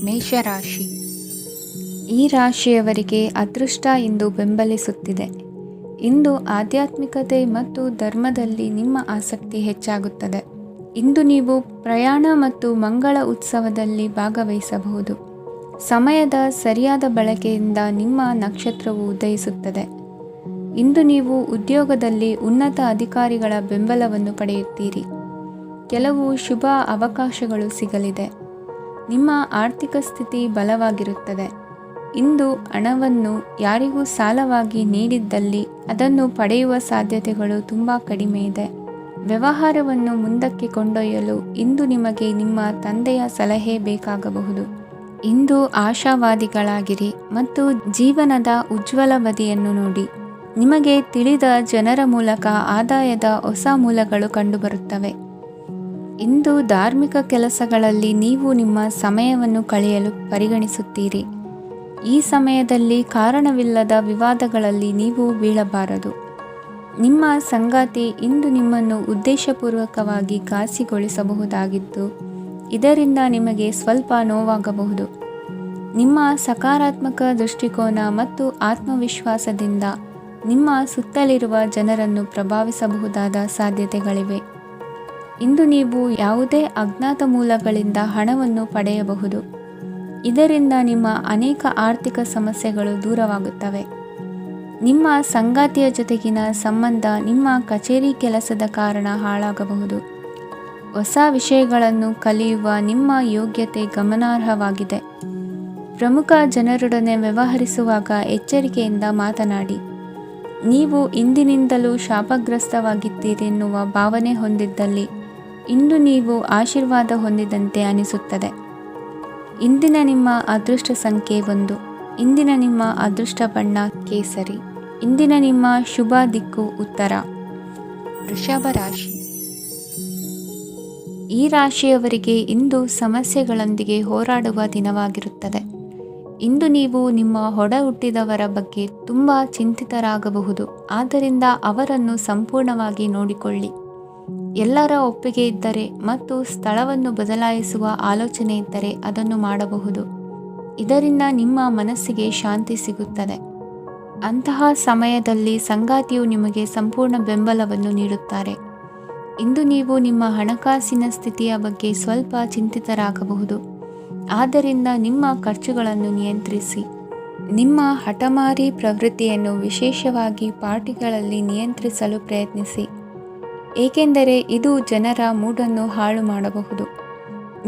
ಮೇಷರಾಶಿ. ಈ ರಾಶಿಯವರಿಗೆ ಅದೃಷ್ಟ ಇಂದು ಬೆಂಬಲಿಸುತ್ತಿದೆ. ಇಂದು ಆಧ್ಯಾತ್ಮಿಕತೆ ಮತ್ತು ಧರ್ಮದಲ್ಲಿ ನಿಮ್ಮ ಆಸಕ್ತಿ ಹೆಚ್ಚಾಗುತ್ತದೆ. ಇಂದು ನೀವು ಪ್ರಯಾಣ ಮತ್ತು ಮಂಗಳ ಉತ್ಸವದಲ್ಲಿ ಭಾಗವಹಿಸಬಹುದು. ಸಮಯದ ಸರಿಯಾದ ಬಳಕೆಯಿಂದ ನಿಮ್ಮ ನಕ್ಷತ್ರವು ಉದಯಿಸುತ್ತದೆ. ಇಂದು ನೀವು ಉದ್ಯೋಗದಲ್ಲಿ ಉನ್ನತ ಅಧಿಕಾರಿಗಳ ಬೆಂಬಲವನ್ನು ಪಡೆಯುತ್ತೀರಿ. ಕೆಲವು ಶುಭ ಅವಕಾಶಗಳು ಸಿಗಲಿದೆ. ನಿಮ್ಮ ಆರ್ಥಿಕ ಸ್ಥಿತಿ ಬಲವಾಗಿರುತ್ತದೆ. ಇಂದು ಹಣವನ್ನು ಯಾರಿಗೂ ಸಾಲವಾಗಿ ನೀಡಿದ್ದಲ್ಲಿ ಅದನ್ನು ಪಡೆಯುವ ಸಾಧ್ಯತೆಗಳು ತುಂಬ ಕಡಿಮೆ ಇದೆ. ವ್ಯವಹಾರವನ್ನು ಮುಂದಕ್ಕೆ ಕೊಂಡೊಯ್ಯಲು ಇಂದು ನಿಮಗೆ ನಿಮ್ಮ ತಂದೆಯ ಸಲಹೆ ಬೇಕಾಗಬಹುದು. ಇಂದು ಆಶಾವಾದಿಗಳಾಗಿರಿ ಮತ್ತು ಜೀವನದ ಉಜ್ವಲ ಬದಿಯನ್ನು ನೋಡಿ. ನಿಮಗೆ ತಿಳಿದ ಜನರ ಮೂಲಕ ಆದಾಯದ ಹೊಸ ಮೂಲಗಳು ಕಂಡುಬರುತ್ತವೆ. ಇಂದು ಧಾರ್ಮಿಕ ಕೆಲಸಗಳಲ್ಲಿ ನೀವು ನಿಮ್ಮ ಸಮಯವನ್ನು ಕಳೆಯಲು ಪರಿಗಣಿಸುತ್ತೀರಿ. ಈ ಸಮಯದಲ್ಲಿ ಕಾರಣವಿಲ್ಲದ ವಿವಾದಗಳಲ್ಲಿ ನೀವು ಬೀಳಬಾರದು. ನಿಮ್ಮ ಸಂಗಾತಿ ಇಂದು ನಿಮ್ಮನ್ನು ಉದ್ದೇಶಪೂರ್ವಕವಾಗಿ ಘಾಸಿಗೊಳಿಸಬಹುದಾಗಿದ್ದು, ಇದರಿಂದ ನಿಮಗೆ ಸ್ವಲ್ಪ ನೋವಾಗಬಹುದು. ನಿಮ್ಮ ಸಕಾರಾತ್ಮಕ ದೃಷ್ಟಿಕೋನ ಮತ್ತು ಆತ್ಮವಿಶ್ವಾಸದಿಂದ ನಿಮ್ಮ ಸುತ್ತಲಿರುವ ಜನರನ್ನು ಪ್ರಭಾವಿಸಬಹುದಾದ ಸಾಧ್ಯತೆಗಳಿವೆ. ಇಂದು ನೀವು ಯಾವುದೇ ಅಜ್ಞಾತ ಮೂಲಗಳಿಂದ ಹಣವನ್ನು ಪಡೆಯಬಹುದು. ಇದರಿಂದ ನಿಮ್ಮ ಅನೇಕ ಆರ್ಥಿಕ ಸಮಸ್ಯೆಗಳು ದೂರವಾಗುತ್ತವೆ. ನಿಮ್ಮ ಸಂಗಾತಿಯ ಜೊತೆಗಿನ ಸಂಬಂಧ ನಿಮ್ಮ ಕಚೇರಿ ಕೆಲಸದ ಕಾರಣ ಹಾಳಾಗಬಹುದು. ಹೊಸ ವಿಷಯಗಳನ್ನು ಕಲಿಯುವ ನಿಮ್ಮ ಯೋಗ್ಯತೆ ಗಮನಾರ್ಹವಾಗಿದೆ. ಪ್ರಮುಖ ಜನರೊಡನೆ ವ್ಯವಹರಿಸುವಾಗ ಎಚ್ಚರಿಕೆಯಿಂದ ಮಾತನಾಡಿ. ನೀವು ಇಂದಿನಿಂದಲೂ ಶಾಪಗ್ರಸ್ತವಾಗಿದ್ದೀರೆನ್ನುವ ಭಾವನೆ ಹೊಂದಿದ್ದಲ್ಲಿ ಇಂದು ನೀವು ಆಶೀರ್ವಾದ ಹೊಂದಿದಂತೆ ಅನಿಸುತ್ತದೆ. ಇಂದಿನ ನಿಮ್ಮ ಅದೃಷ್ಟ ಸಂಖ್ಯೆ 1. ಇಂದಿನ ನಿಮ್ಮ ಅದೃಷ್ಟ ಬಣ್ಣ ಕೇಸರಿ. ಇಂದಿನ ನಿಮ್ಮ ಶುಭ ದಿಕ್ಕು ಉತ್ತರ. ವೃಷಭ ರಾಶಿ. ಈ ರಾಶಿಯವರಿಗೆ ಇಂದು ಸಮಸ್ಯೆಗಳೊಂದಿಗೆ ಹೋರಾಡುವ ದಿನವಾಗಿರುತ್ತದೆ. ಇಂದು ನೀವು ನಿಮ್ಮ ಒಡ ಹುಟ್ಟಿದವರ ಬಗ್ಗೆ ತುಂಬ ಚಿಂತಿತರಾಗಬಹುದು. ಆದ್ದರಿಂದ ಅವರನ್ನು ಸಂಪೂರ್ಣವಾಗಿ ನೋಡಿಕೊಳ್ಳಿ. ಎಲ್ಲರ ಒಪ್ಪಿಗೆ ಇದ್ದರೆ ಮತ್ತು ಸ್ಥಳವನ್ನು ಬದಲಾಯಿಸುವ ಆಲೋಚನೆ ಇದ್ದರೆ ಅದನ್ನು ಮಾಡಬಹುದು. ಇದರಿಂದ ನಿಮ್ಮ ಮನಸ್ಸಿಗೆ ಶಾಂತಿ ಸಿಗುತ್ತದೆ. ಅಂತಹ ಸಮಯದಲ್ಲಿ ಸಂಗಾತಿಯು ನಿಮಗೆ ಸಂಪೂರ್ಣ ಬೆಂಬಲವನ್ನು ನೀಡುತ್ತಾರೆ. ಇಂದು ನೀವು ನಿಮ್ಮ ಹಣಕಾಸಿನ ಸ್ಥಿತಿಯ ಬಗ್ಗೆ ಸ್ವಲ್ಪ ಚಿಂತಿತರಾಗಬಹುದು. ಆದ್ದರಿಂದ ನಿಮ್ಮ ಖರ್ಚುಗಳನ್ನು ನಿಯಂತ್ರಿಸಿ. ನಿಮ್ಮ ಹಠಮಾರಿ ಪ್ರವೃತ್ತಿಯನ್ನು ವಿಶೇಷವಾಗಿ ಪಾರ್ಟಿಗಳಲ್ಲಿ ನಿಯಂತ್ರಿಸಲು ಪ್ರಯತ್ನಿಸಿ, ಏಕೆಂದರೆ ಇದು ಜನರ ಮೂಡನ್ನು ಹಾಳು ಮಾಡಬಹುದು.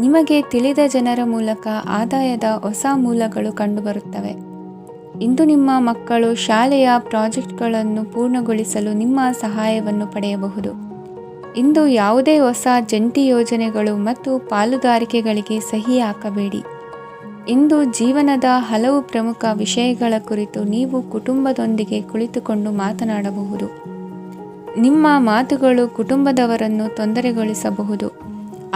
ನಿಮಗೆ ತಿಳಿದ ಜನರ ಮೂಲಕ ಆದಾಯದ ಹೊಸ ಮೂಲಗಳು ಕಂಡುಬರುತ್ತವೆ. ಇಂದು ನಿಮ್ಮ ಮಕ್ಕಳು ಶಾಲೆಯ ಪ್ರಾಜೆಕ್ಟ್ಗಳನ್ನು ಪೂರ್ಣಗೊಳಿಸಲು ನಿಮ್ಮ ಸಹಾಯವನ್ನು ಪಡೆಯಬಹುದು. ಇಂದು ಯಾವುದೇ ಹೊಸ ಜಂಟಿ ಯೋಜನೆಗಳು ಮತ್ತು ಪಾಲುದಾರಿಕೆಗಳಿಗೆ ಸಹಿ ಹಾಕಬೇಡಿ. ಇಂದು ಜೀವನದ ಹಲವು ಪ್ರಮುಖ ವಿಷಯಗಳ ಕುರಿತು ನೀವು ಕುಟುಂಬದೊಂದಿಗೆ ಕುಳಿತುಕೊಂಡು ಮಾತನಾಡಬಹುದು. ನಿಮ್ಮ ಮಾತುಗಳು ಕುಟುಂಬದವರನ್ನು ತೊಂದರೆಗೊಳಿಸಬಹುದು,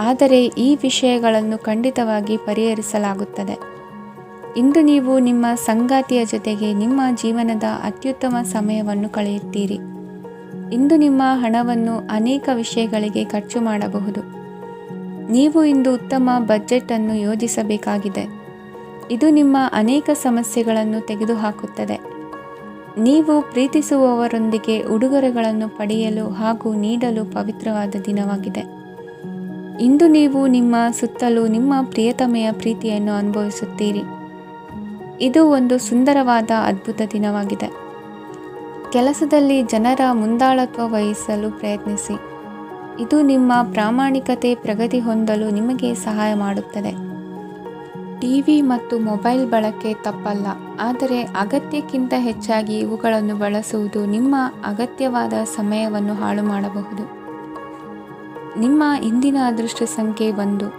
ಆದರೆ ಈ ವಿಷಯಗಳನ್ನು ಖಂಡಿತವಾಗಿ ಪರಿಹರಿಸಲಾಗುತ್ತದೆ. ಇಂದು ನೀವು ನಿಮ್ಮ ಸಂಗಾತಿಯ ಜೊತೆಗೆ ನಿಮ್ಮ ಜೀವನದ ಅತ್ಯುತ್ತಮ ಸಮಯವನ್ನು ಕಳೆಯುತ್ತೀರಿ. ಇಂದು ನಿಮ್ಮ ಹಣವನ್ನು ಅನೇಕ ವಿಷಯಗಳಿಗೆ ಖರ್ಚು ಮಾಡಬಹುದು. ನೀವು ಇಂದು ಉತ್ತಮ ಬಜೆಟ್ ಅನ್ನು ಯೋಜಿಸಬೇಕಾಗಿದೆ. ಇದು ನಿಮ್ಮ ಅನೇಕ ಸಮಸ್ಯೆಗಳನ್ನು ತೆಗೆದುಹಾಕುತ್ತದೆ. ನೀವು ಪ್ರೀತಿಸುವವರೊಂದಿಗೆ ಉಡುಗೊರೆಗಳನ್ನು ಪಡೆಯಲು ಹಾಗೂ ನೀಡಲು ಪವಿತ್ರವಾದ ದಿನವಾಗಿದೆ. ಇಂದು ನೀವು ನಿಮ್ಮ ಸುತ್ತಲೂ ನಿಮ್ಮ ಪ್ರಿಯತಮೆಯ ಪ್ರೀತಿಯನ್ನು ಅನುಭವಿಸುತ್ತೀರಿ. ಇದು ಒಂದು ಸುಂದರವಾದ ಅದ್ಭುತ ದಿನವಾಗಿದೆ. ಕೆಲಸದಲ್ಲಿ ಜನರ ಮುಂದಾಳತ್ವ ವಹಿಸಲು ಪ್ರಯತ್ನಿಸಿ. ಇದು ನಿಮ್ಮ ಪ್ರಾಮಾಣಿಕತೆ ಪ್ರಗತಿ ಹೊಂದಲು ನಿಮಗೆ ಸಹಾಯ ಮಾಡುತ್ತದೆ. ಟಿವಿ ಮತ್ತು ಮೊಬೈಲ್ ಬಳಕೆ ತಪ್ಪಲ್ಲ, ಆದರೆ ಅಗತ್ಯಕ್ಕಿಂತ ಹೆಚ್ಚಾಗಿ ಇವುಗಳನ್ನು ಬಳಸುವುದು ನಿಮ್ಮ ಅಗತ್ಯವಾದ ಸಮಯವನ್ನು ಹಾಳು ಮಾಡಬಹುದು. ನಿಮ್ಮ ಇಂದಿನ ಅದೃಷ್ಟ ಸಂಖ್ಯೆ 1.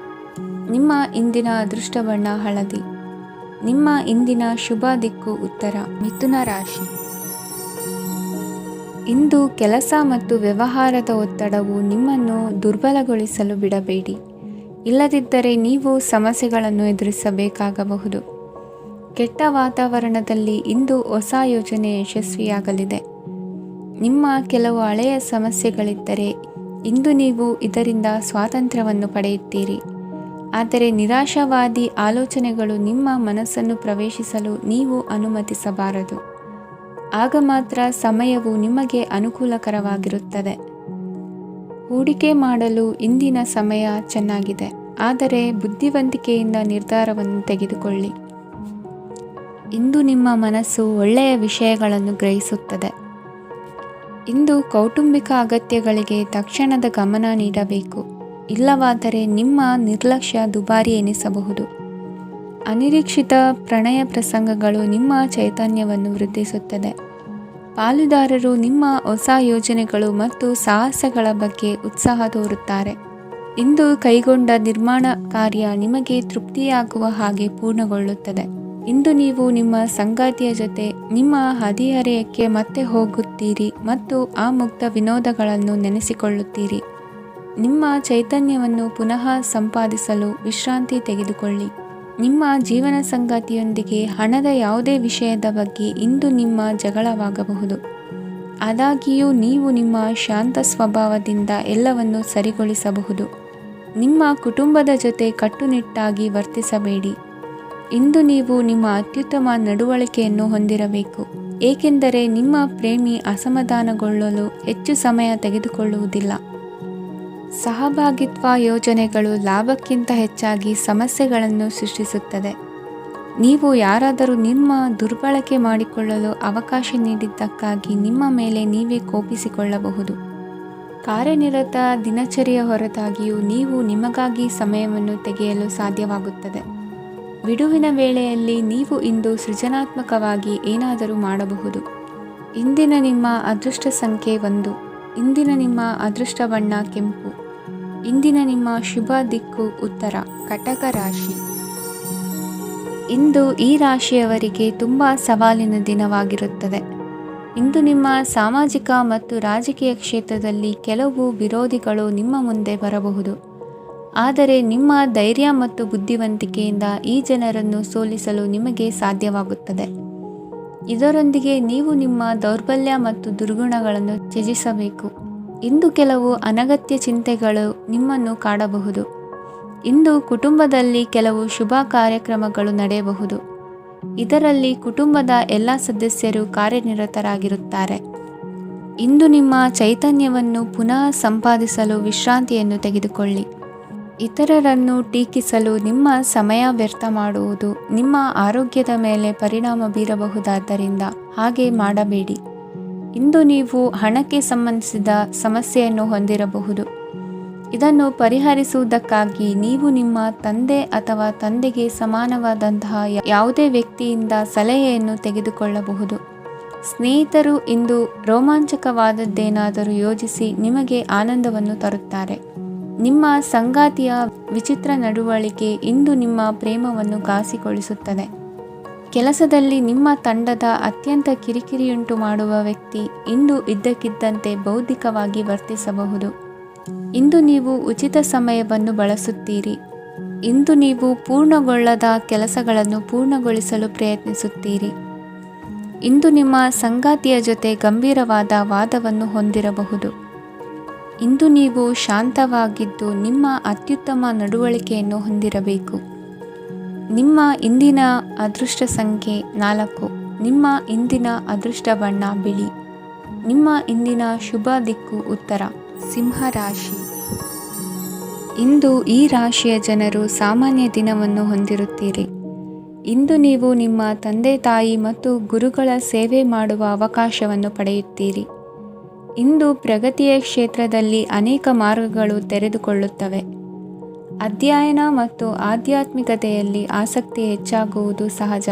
ನಿಮ್ಮ ಇಂದಿನ ಅದೃಷ್ಟ ಬಣ್ಣ ಹಳದಿ. ನಿಮ್ಮ ಇಂದಿನ ಶುಭ ದಿಕ್ಕು ಉತ್ತರ. ಮಿಥುನ ರಾಶಿ. ಇಂದು ಕೆಲಸ ಮತ್ತು ವ್ಯವಹಾರದ ಒತ್ತಡವು ನಿಮ್ಮನ್ನು ದುರ್ಬಲಗೊಳಿಸಲು ಬಿಡಬೇಡಿ. ಇಲ್ಲದಿದ್ದರೆ ನೀವು ಸಮಸ್ಯೆಗಳನ್ನು ಎದುರಿಸಬೇಕಾಗಬಹುದು. ಕೆಟ್ಟ ವಾತಾವರಣದಲ್ಲಿ ಇಂದು ಹೊಸ ಯೋಜನೆ ಯಶಸ್ವಿಯಾಗಲಿದೆ. ನಿಮ್ಮ ಕೆಲವು ಹಳೆಯ ಸಮಸ್ಯೆಗಳಿದ್ದರೆ ಇಂದು ನೀವು ಇದರಿಂದ ಸ್ವಾತಂತ್ರ್ಯವನ್ನು ಪಡೆಯುತ್ತೀರಿ. ಆದರೆ ನಿರಾಶಾವಾದಿ ಆಲೋಚನೆಗಳು ನಿಮ್ಮ ಮನಸ್ಸನ್ನು ಪ್ರವೇಶಿಸಲು ನೀವು ಅನುಮತಿಸಬಾರದು. ಆಗ ಮಾತ್ರ ಸಮಯವು ನಿಮಗೆ ಅನುಕೂಲಕರವಾಗಿರುತ್ತದೆ. ಹೂಡಿಕೆ ಮಾಡಲು ಇಂದಿನ ಸಮಯ ಚೆನ್ನಾಗಿದೆ, ಆದರೆ ಬುದ್ಧಿವಂತಿಕೆಯಿಂದ ನಿರ್ಧಾರವನ್ನು ತೆಗೆದುಕೊಳ್ಳಿ. ಇಂದು ನಿಮ್ಮ ಮನಸ್ಸು ಒಳ್ಳೆಯ ವಿಷಯಗಳನ್ನು ಗ್ರಹಿಸುತ್ತದೆ. ಇಂದು ಕೌಟುಂಬಿಕ ಅಗತ್ಯಗಳಿಗೆ ತಕ್ಷಣದ ಗಮನ ನೀಡಬೇಕು, ಇಲ್ಲವಾದರೆ ನಿಮ್ಮ ನಿರ್ಲಕ್ಷ್ಯ ದುಬಾರಿ ಎನಿಸಬಹುದು. ಅನಿರೀಕ್ಷಿತ ಪ್ರಣಯ ಪ್ರಸಂಗಗಳು ನಿಮ್ಮ ಚೈತನ್ಯವನ್ನು ವೃದ್ಧಿಸುತ್ತದೆ. ಪಾಲುದಾರರು ನಿಮ್ಮ ಹೊಸ ಯೋಜನೆಗಳು ಮತ್ತು ಸಾಹಸಗಳ ಬಗ್ಗೆ ಉತ್ಸಾಹ ತೋರುತ್ತಾರೆ. ಇಂದು ಕೈಗೊಂಡ ನಿರ್ಮಾಣ ಕಾರ್ಯ ನಿಮಗೆ ತೃಪ್ತಿಯಾಗುವ ಹಾಗೆ ಪೂರ್ಣಗೊಳ್ಳುತ್ತದೆ. ಇಂದು ನೀವು ನಿಮ್ಮ ಸಂಗಾತಿಯ ಜೊತೆ ನಿಮ್ಮ ಹದಿಹರೆಯಕ್ಕೆ ಮತ್ತೆ ಹೋಗುತ್ತೀರಿ ಮತ್ತು ಆ ಮುಗ್ಧ ವಿನೋದಗಳನ್ನು ನೆನೆಸಿಕೊಳ್ಳುತ್ತೀರಿ. ನಿಮ್ಮ ಚೈತನ್ಯವನ್ನು ಪುನಃ ಸಂಪಾದಿಸಲು ವಿಶ್ರಾಂತಿ ತೆಗೆದುಕೊಳ್ಳಿ. ನಿಮ್ಮ ಜೀವನ ಸಂಗಾತಿಯೊಂದಿಗೆ ಹಣದ ಯಾವುದೇ ವಿಷಯದ ಬಗ್ಗೆ ಇಂದು ನಿಮ್ಮ ಜಗಳವಾಗಬಹುದು. ಆದಾಗ್ಯೂ ನೀವು ನಿಮ್ಮ ಶಾಂತ ಸ್ವಭಾವದಿಂದ ಎಲ್ಲವನ್ನು ಸರಿಗೊಳಿಸಬಹುದು. ನಿಮ್ಮ ಕುಟುಂಬದ ಜೊತೆ ಕಟ್ಟುನಿಟ್ಟಾಗಿ ವರ್ತಿಸಬೇಡಿ. ಇಂದು ನೀವು ನಿಮ್ಮ ಅತ್ಯುತ್ತಮ ನಡವಳಿಕೆಯನ್ನು ಹೊಂದಿರಬೇಕು, ಏಕೆಂದರೆ ನಿಮ್ಮ ಪ್ರೇಮಿ ಅಸಮಾಧಾನಗೊಳ್ಳಲು ಹೆಚ್ಚು ಸಮಯ ತೆಗೆದುಕೊಳ್ಳುವುದಿಲ್ಲ. ಸಹಭಾಗಿತ್ವ ಯೋಜನೆಗಳು ಲಾಭಕ್ಕಿಂತ ಹೆಚ್ಚಾಗಿ ಸಮಸ್ಯೆಗಳನ್ನು ಸೃಷ್ಟಿಸುತ್ತದೆ. ನೀವು ಯಾರಾದರೂ ನಿಮ್ಮ ದುರ್ಬಳಕೆ ಮಾಡಿಕೊಳ್ಳಲು ಅವಕಾಶ ನೀಡಿದ್ದಕ್ಕಾಗಿ ನಿಮ್ಮ ಮೇಲೆ ನೀವೇ ಕೋಪಿಸಿಕೊಳ್ಳಬಹುದು. ಕಾರ್ಯನಿರತ ದಿನಚರಿಯ ಹೊರತಾಗಿಯೂ ನೀವು ನಿಮಗಾಗಿ ಸಮಯವನ್ನು ತೆಗೆಯಲು ಸಾಧ್ಯವಾಗುತ್ತದೆ. ಬಿಡುವಿನ ವೇಳೆಯಲ್ಲಿ ನೀವು ಇಂದು ಸೃಜನಾತ್ಮಕವಾಗಿ ಏನಾದರೂ ಮಾಡಬಹುದು. ಇಂದಿನ ನಿಮ್ಮ ಅದೃಷ್ಟ ಸಂಖ್ಯೆ 1. ಇಂದಿನ ನಿಮ್ಮ ಅದೃಷ್ಟ ಬಣ್ಣ ಕೆಂಪು. ಇಂದಿನ ನಿಮ್ಮ ಶುಭ ದಿಕ್ಕು ಉತ್ತರ. ಕಟಕ ರಾಶಿ. ಇಂದು ಈ ರಾಶಿಯವರಿಗೆ ತುಂಬ ಸವಾಲಿನ ದಿನವಾಗಿರುತ್ತದೆ. ಇಂದು ನಿಮ್ಮ ಸಾಮಾಜಿಕ ಮತ್ತು ರಾಜಕೀಯ ಕ್ಷೇತ್ರದಲ್ಲಿ ಕೆಲವು ವಿರೋಧಿಗಳು ನಿಮ್ಮ ಮುಂದೆ ಬರಬಹುದು. ಆದರೆ ನಿಮ್ಮ ಧೈರ್ಯ ಮತ್ತು ಬುದ್ಧಿವಂತಿಕೆಯಿಂದ ಈ ಜನರನ್ನು ಸೋಲಿಸಲು ನಿಮಗೆ ಸಾಧ್ಯವಾಗುತ್ತದೆ. ಇದರೊಂದಿಗೆ ನೀವು ನಿಮ್ಮ ದೌರ್ಬಲ್ಯ ಮತ್ತು ದುರ್ಗುಣಗಳನ್ನು ತ್ಯಜಿಸಬೇಕು. ಇಂದು ಕೆಲವು ಅನಗತ್ಯ ಚಿಂತೆಗಳು ನಿಮ್ಮನ್ನು ಕಾಡಬಹುದು. ಇಂದು ಕುಟುಂಬದಲ್ಲಿ ಕೆಲವು ಶುಭ ಕಾರ್ಯಕ್ರಮಗಳು ನಡೆಯಬಹುದು. ಇದರಲ್ಲಿ ಕುಟುಂಬದ ಎಲ್ಲ ಸದಸ್ಯರು ಕಾರ್ಯನಿರತರಾಗಿರುತ್ತಾರೆ. ಇಂದು ನಿಮ್ಮ ಚೈತನ್ಯವನ್ನು ಪುನಃ ಸಂಪಾದಿಸಲು ವಿಶ್ರಾಂತಿಯನ್ನು ತೆಗೆದುಕೊಳ್ಳಿ. ಇತರರನ್ನು ಟೀಕಿಸಲು ನಿಮ್ಮ ಸಮಯ ವ್ಯರ್ಥ ಮಾಡುವುದು ನಿಮ್ಮ ಆರೋಗ್ಯದ ಮೇಲೆ ಪರಿಣಾಮ ಬೀರಬಹುದಾದ್ದರಿಂದ ಹಾಗೆ ಮಾಡಬೇಡಿ. ಇಂದು ನೀವು ಹಣಕ್ಕೆ ಸಂಬಂಧಿಸಿದ ಸಮಸ್ಯೆಯನ್ನು ಹೊಂದಿರಬಹುದು. ಇದನ್ನು ಪರಿಹರಿಸುವುದಕ್ಕಾಗಿ ನೀವು ನಿಮ್ಮ ತಂದೆ ಅಥವಾ ತಂದೆಗೆ ಸಮಾನವಾದಂತಹ ಯಾವುದೇ ವ್ಯಕ್ತಿಯಿಂದ ಸಲಹೆಯನ್ನು ತೆಗೆದುಕೊಳ್ಳಬಹುದು. ಸ್ನೇಹಿತರು ಇಂದು ರೋಮಾಂಚಕವಾದದ್ದೇನಾದರೂ ಯೋಜಿಸಿ ನಿಮಗೆ ಆನಂದವನ್ನು ತರುತ್ತಾರೆ. ನಿಮ್ಮ ಸಂಗಾತಿಯ ವಿಚಿತ್ರ ನಡವಳಿಕೆ ಇಂದು ನಿಮ್ಮ ಪ್ರೇಮವನ್ನು ಘಾಸಿಗೊಳಿಸುತ್ತದೆ. ಕೆಲಸದಲ್ಲಿ ನಿಮ್ಮ ತಂಡದ ಅತ್ಯಂತ ಕಿರಿಕಿರಿಯುಂಟು ಮಾಡುವ ವ್ಯಕ್ತಿ ಇಂದು ಇದ್ದಕ್ಕಿದ್ದಂತೆ ಬೌದ್ಧಿಕವಾಗಿ ವರ್ತಿಸಬಹುದು. ಇಂದು ನೀವು ಉಚಿತ ಸಮಯವನ್ನು ಬಳಸುತ್ತೀರಿ. ಇಂದು ನೀವು ಪೂರ್ಣಗೊಳ್ಳದ ಕೆಲಸಗಳನ್ನು ಪೂರ್ಣಗೊಳಿಸಲು ಪ್ರಯತ್ನಿಸುತ್ತೀರಿ. ಇಂದು ನಿಮ್ಮ ಸಂಗಾತಿಯ ಜೊತೆ ಗಂಭೀರವಾದ ವಾದವನ್ನು ಹೊಂದಿರಬಹುದು. ಇಂದು ನೀವು ಶಾಂತವಾಗಿದ್ದು ನಿಮ್ಮ ಅತ್ಯುತ್ತಮ ನಡವಳಿಕೆಯನ್ನು ಹೊಂದಿರಬೇಕು. ನಿಮ್ಮ ಇಂದಿನ ಅದೃಷ್ಟ ಸಂಖ್ಯೆ 4. ನಿಮ್ಮ ಇಂದಿನ ಅದೃಷ್ಟ ಬಣ್ಣ ಬಿಳಿ. ನಿಮ್ಮ ಇಂದಿನ ಶುಭ ದಿಕ್ಕು ಉತ್ತರ. ಸಿಂಹ ರಾಶಿ. ಇಂದು ಈ ರಾಶಿಯ ಜನರು ಸಾಮಾನ್ಯ ದಿನವನ್ನು ಹೊಂದಿರುತ್ತೀರಿ. ಇಂದು ನೀವು ನಿಮ್ಮ ತಂದೆ ತಾಯಿ ಮತ್ತು ಗುರುಗಳ ಸೇವೆ ಮಾಡುವ ಅವಕಾಶವನ್ನು ಪಡೆಯುತ್ತೀರಿ. ಇಂದು ಪ್ರಗತಿಯ ಕ್ಷೇತ್ರದಲ್ಲಿ ಅನೇಕ ಮಾರ್ಗಗಳು ತೆರೆದುಕೊಳ್ಳುತ್ತವೆ. ಅಧ್ಯಯನ ಮತ್ತು ಆಧ್ಯಾತ್ಮಿಕತೆಯಲ್ಲಿ ಆಸಕ್ತಿ ಹೆಚ್ಚಾಗುವುದು ಸಹಜ.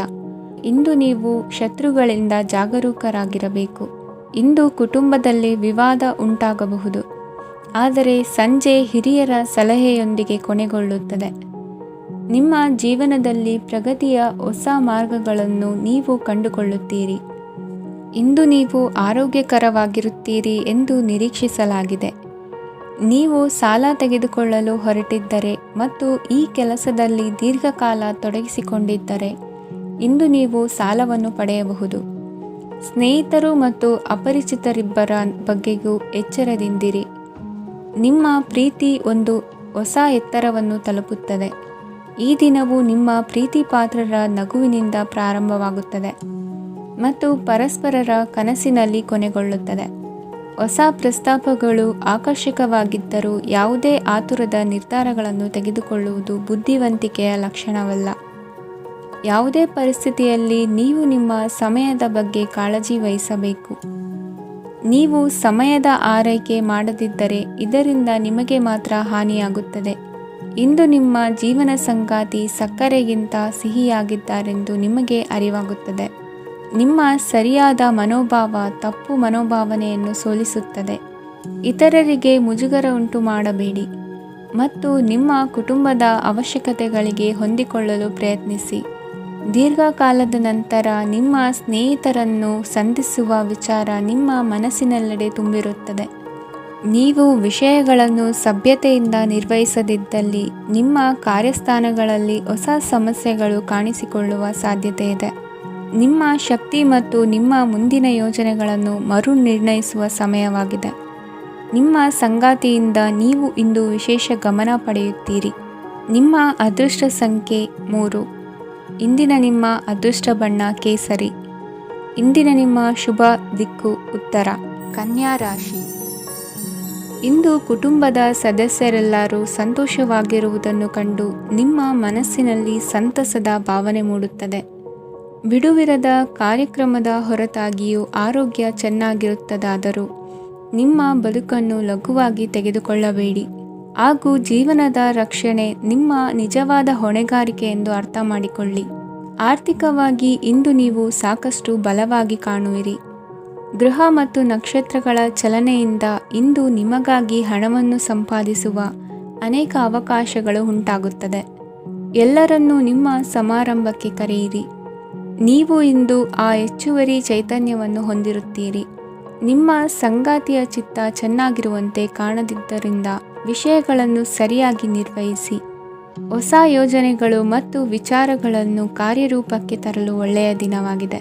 ಇಂದು ನೀವು ಶತ್ರುಗಳಿಂದ ಜಾಗರೂಕರಾಗಿರಬೇಕು. ಇಂದು ಕುಟುಂಬದಲ್ಲಿ ವಿವಾದ ಉಂಟಾಗಬಹುದು, ಆದರೆ ಸಂಜೆ ಹಿರಿಯರ ಸಲಹೆಯೊಂದಿಗೆ ಕೊನೆಗೊಳ್ಳುತ್ತದೆ. ನಿಮ್ಮ ಜೀವನದಲ್ಲಿ ಪ್ರಗತಿಯ ಹೊಸ ಮಾರ್ಗಗಳನ್ನು ನೀವು ಕಂಡುಕೊಳ್ಳುತ್ತೀರಿ. ಇಂದು ನೀವು ಆರೋಗ್ಯಕರವಾಗಿರುತ್ತೀರಿ ಎಂದು ನಿರೀಕ್ಷಿಸಲಾಗಿದೆ. ನೀವು ಸಾಲ ತೆಗೆದುಕೊಳ್ಳಲು ಹೊರಟಿದ್ದರೆ ಮತ್ತು ಈ ಕೆಲಸದಲ್ಲಿ ದೀರ್ಘಕಾಲ ತೊಡಗಿಸಿಕೊಂಡಿದ್ದರೆ ಇಂದು ನೀವು ಸಾಲವನ್ನು ಪಡೆಯಬಹುದು. ಸ್ನೇಹಿತರು ಮತ್ತು ಅಪರಿಚಿತರಿಬ್ಬರ ಬಗ್ಗೆಯೂ ಎಚ್ಚರದಿಂದಿರಿ. ನಿಮ್ಮ ಪ್ರೀತಿ ಒಂದು ಹೊಸ ಎತ್ತರವನ್ನು ತಲುಪುತ್ತದೆ. ಈ ದಿನವು ನಿಮ್ಮ ಪ್ರೀತಿ ಪಾತ್ರರ ನಗುವಿನಿಂದ ಪ್ರಾರಂಭವಾಗುತ್ತದೆ ಮತ್ತು ಪರಸ್ಪರರ ಕನಸಿನಲ್ಲಿ ಕೊನೆಗೊಳ್ಳುತ್ತದೆ. ಹೊಸ ಪ್ರಸ್ತಾಪಗಳು ಆಕರ್ಷಕವಾಗಿದ್ದರೂ ಯಾವುದೇ ಆತುರದ ನಿರ್ಧಾರಗಳನ್ನು ತೆಗೆದುಕೊಳ್ಳುವುದು ಬುದ್ಧಿವಂತಿಕೆಯ ಲಕ್ಷಣವಲ್ಲ. ಯಾವುದೇ ಪರಿಸ್ಥಿತಿಯಲ್ಲಿ ನೀವು ನಿಮ್ಮ ಸಮಯದ ಬಗ್ಗೆ ಕಾಳಜಿ ವಹಿಸಬೇಕು. ನೀವು ಸಮಯದ ಆರೈಕೆ ಮಾಡದಿದ್ದರೆ ಇದರಿಂದ ನಿಮಗೆ ಮಾತ್ರ ಹಾನಿಯಾಗುತ್ತದೆ. ಇಂದು ನಿಮ್ಮ ಜೀವನ ಸಂಗಾತಿ ಸಕ್ಕರೆಗಿಂತ ಸಿಹಿಯಾಗಿದ್ದಾರೆಂದು ನಿಮಗೆ ಅರಿವಾಗುತ್ತದೆ. ನಿಮ್ಮ ಸರಿಯಾದ ಮನೋಭಾವ ತಪ್ಪು ಮನೋಭಾವನೆಯನ್ನು ಸೋಲಿಸುತ್ತದೆ. ಇತರರಿಗೆ ಮುಜುಗರ ಉಂಟು ಮಾಡಬೇಡಿ ಮತ್ತು ನಿಮ್ಮ ಕುಟುಂಬದ ಅವಶ್ಯಕತೆಗಳಿಗೆ ಹೊಂದಿಕೊಳ್ಳಲು ಪ್ರಯತ್ನಿಸಿ. ದೀರ್ಘಕಾಲದ ನಂತರ ನಿಮ್ಮ ಸ್ನೇಹಿತರನ್ನು ಸಂಧಿಸುವ ವಿಚಾರ ನಿಮ್ಮ ಮನಸ್ಸಿನೆಲ್ಲೆಡೆ ತುಂಬಿರುತ್ತದೆ. ನೀವು ವಿಷಯಗಳನ್ನು ಸಭ್ಯತೆಯಿಂದ ನಿರ್ವಹಿಸದಿದ್ದಲ್ಲಿ ನಿಮ್ಮ ಕಾರ್ಯಸ್ಥಾನಗಳಲ್ಲಿ ಹೊಸ ಸಮಸ್ಯೆಗಳು ಕಾಣಿಸಿಕೊಳ್ಳುವ ಸಾಧ್ಯತೆ ಇದೆ. ನಿಮ್ಮ ಶಕ್ತಿ ಮತ್ತು ನಿಮ್ಮ ಮುಂದಿನ ಯೋಜನೆಗಳನ್ನು ಮರು ನಿರ್ಣಯಿಸುವ ಸಮಯವಾಗಿದೆ. ನಿಮ್ಮ ಸಂಗಾತಿಯಿಂದ ನೀವು ಇಂದು ವಿಶೇಷ ಗಮನ ಪಡೆಯುತ್ತೀರಿ. ನಿಮ್ಮ ಅದೃಷ್ಟ ಸಂಖ್ಯೆ 3. ಇಂದಿನ ನಿಮ್ಮ ಅದೃಷ್ಟ ಬಣ್ಣ ಕೇಸರಿ. ಇಂದಿನ ನಿಮ್ಮ ಶುಭ ದಿಕ್ಕು ಉತ್ತರ. ಕನ್ಯಾ ರಾಶಿ. ಇಂದು ಕುಟುಂಬದ ಸದಸ್ಯರೆಲ್ಲರೂ ಸಂತೋಷವಾಗಿರುವುದನ್ನು ಕಂಡು ನಿಮ್ಮ ಮನಸ್ಸಿನಲ್ಲಿ ಸಂತಸದ ಭಾವನೆ ಮೂಡುತ್ತದೆ. ಬಿಡುವಿರದ ಕಾರ್ಯಕ್ರಮದ ಹೊರತಾಗಿಯೂ ಆರೋಗ್ಯ ಚೆನ್ನಾಗಿರುತ್ತದಾದರೂ ನಿಮ್ಮ ಬದುಕನ್ನು ಲಘುವಾಗಿ ತೆಗೆದುಕೊಳ್ಳಬೇಡಿ ಹಾಗೂ ಜೀವನದ ರಕ್ಷಣೆ ನಿಮ್ಮ ನಿಜವಾದ ಹೊಣೆಗಾರಿಕೆ ಎಂದು ಅರ್ಥ ಮಾಡಿಕೊಳ್ಳಿ. ಆರ್ಥಿಕವಾಗಿ ಇಂದು ನೀವು ಸಾಕಷ್ಟು ಬಲವಾಗಿ ಕಾಣುವಿರಿ. ಗ್ರಹ ಮತ್ತು ನಕ್ಷತ್ರಗಳ ಚಲನೆಯಿಂದ ಇಂದು ನಿಮಗಾಗಿ ಹಣವನ್ನು ಸಂಪಾದಿಸುವ ಅನೇಕ ಅವಕಾಶಗಳು ಉಂಟಾಗುತ್ತದೆ. ಎಲ್ಲರನ್ನೂ ನಿಮ್ಮ ಸಮಾರಂಭಕ್ಕೆ ಕರೆಯಿರಿ. ನೀವು ಇಂದು ಆ ಹೆಚ್ಚುವರಿ ಚೈತನ್ಯವನ್ನು ಹೊಂದಿರುತ್ತೀರಿ. ನಿಮ್ಮ ಸಂಗಾತಿಯ ಚಿತ್ತ ಚೆನ್ನಾಗಿರುವಂತೆ ಕಾಣದಿದ್ದರಿಂದ ವಿಷಯಗಳನ್ನು ಸರಿಯಾಗಿ ನಿರ್ವಹಿಸಿ. ಹೊಸ ಯೋಜನೆಗಳು ಮತ್ತು ವಿಚಾರಗಳನ್ನು ಕಾರ್ಯರೂಪಕ್ಕೆ ತರಲು ಒಳ್ಳೆಯ ದಿನವಾಗಿದೆ.